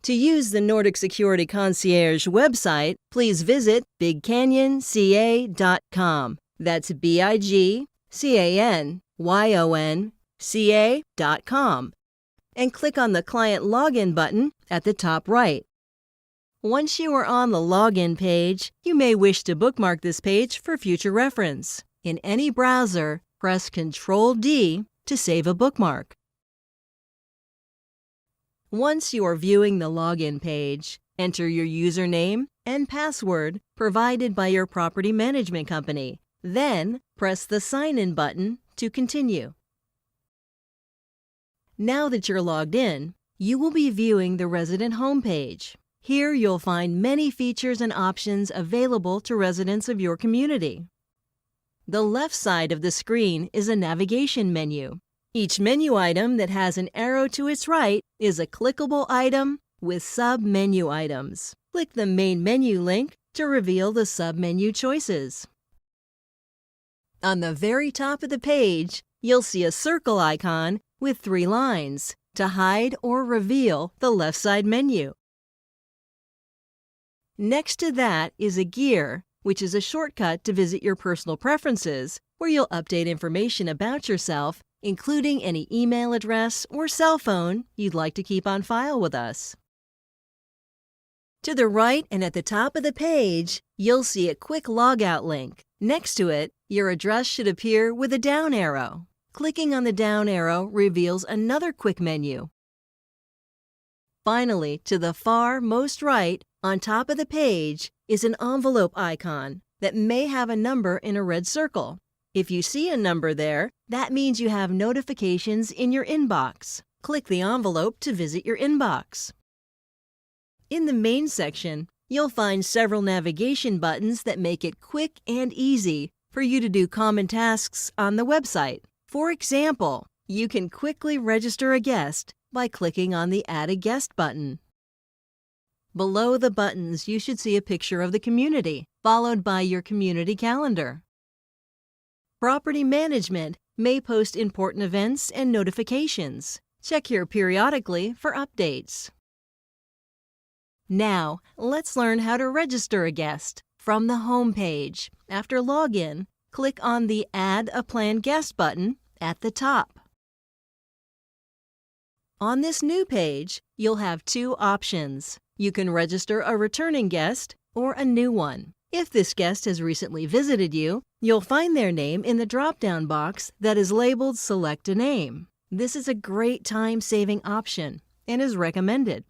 To use the Nordic Security Concierge website, please visit bigcanyonca.com. That's bigcanyonca.com. And click on the Client Login button at the top right. Once you are on the login page, you may wish to bookmark this page for future reference. In any browser, press Ctrl-D to save a bookmark. Once you are viewing the login page, enter your username and password provided by your property management company. Then, press the Sign In button to continue. Now that you're logged in, you will be viewing the resident homepage. Here you'll find many features and options available to residents of your community. The left side of the screen is a navigation menu. Each menu item that has an arrow to its right is a clickable item with sub-menu items. Click the main menu link to reveal the sub-menu choices. On the very top of the page, you'll see a circle icon with 3 lines to hide or reveal the left side menu. Next to that is a gear, which is a shortcut to visit your personal preferences, where you'll update information about yourself, including any email address or cell phone you'd like to keep on file with us. To the right and at the top of the page, you'll see a quick logout link. Next to it, your address should appear with a down arrow. Clicking on the down arrow reveals another quick menu. Finally, to the far most right, on top of the page, is an envelope icon that may have a number in a red circle. If you see a number there, that means you have notifications in your inbox. Click the envelope to visit your inbox. In the main section, you'll find several navigation buttons that make it quick and easy for you to do common tasks on the website. For example, you can quickly register a guest by clicking on the Add a Guest button. Below the buttons, you should see a picture of the community, followed by your community calendar. Property management may post important events and notifications. Check here periodically for updates. Now, let's learn how to register a guest. From the home page, after login, click on the Add a Planned Guest button at the top. On this new page, you'll have 2 options. You can register a returning guest or a new one. If this guest has recently visited you, you'll find their name in the drop-down box that is labeled Select a Name. This is a great time-saving option and is recommended.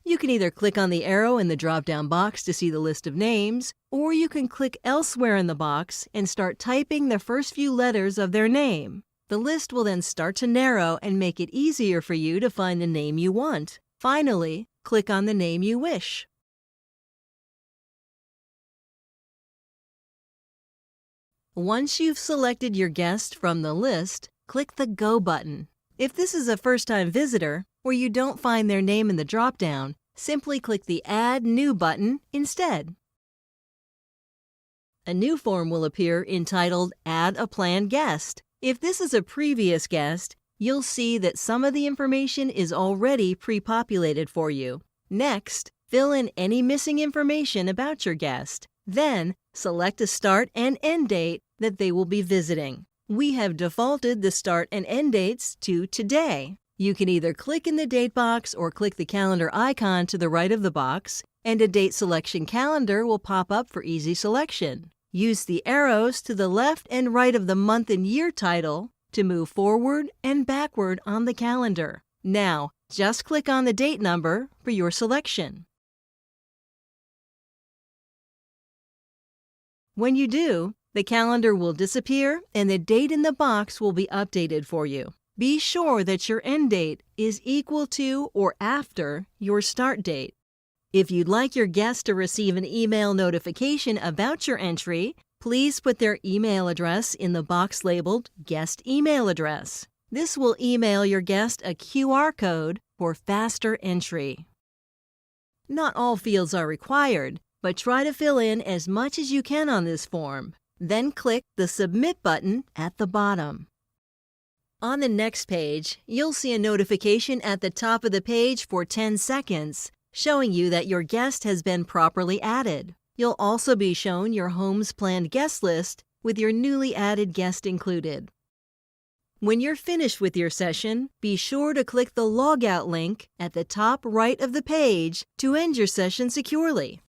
You can either click on the arrow in the drop-down box to see the list of names, or you can click elsewhere in the box and start typing the first few letters of their name. The list will then start to narrow and make it easier for you to find the name you want. Finally, click on the name you wish. Once you've selected your guest from the list, click the Go button. If this is a first-time visitor, or you don't find their name in the drop-down, simply click the Add New button instead. A new form will appear entitled Add a Planned Guest. If this is a previous guest, you'll see that some of the information is already pre-populated for you. Next, fill in any missing information about your guest. Then, select a start and end date that they will be visiting. We have defaulted the start and end dates to today. You can either click in the date box or click the calendar icon to the right of the box, and a date selection calendar will pop up for easy selection. Use the arrows to the left and right of the month and year title to move forward and backward on the calendar. Now, just click on the date number for your selection. When you do, the calendar will disappear and the date in the box will be updated for you. Be sure that your end date is equal to or after your start date. If you'd like your guest to receive an email notification about your entry, please put their email address in the box labeled Guest Email Address. This will email your guest a QR code for faster entry. Not all fields are required, but try to fill in as much as you can on this form. Then click the Submit button at the bottom. On the next page, you'll see a notification at the top of the page for 10 seconds, showing you that your guest has been properly added. You'll also be shown your home's planned guest list with your newly added guest included. When you're finished with your session, be sure to click the Logout link at the top right of the page to end your session securely.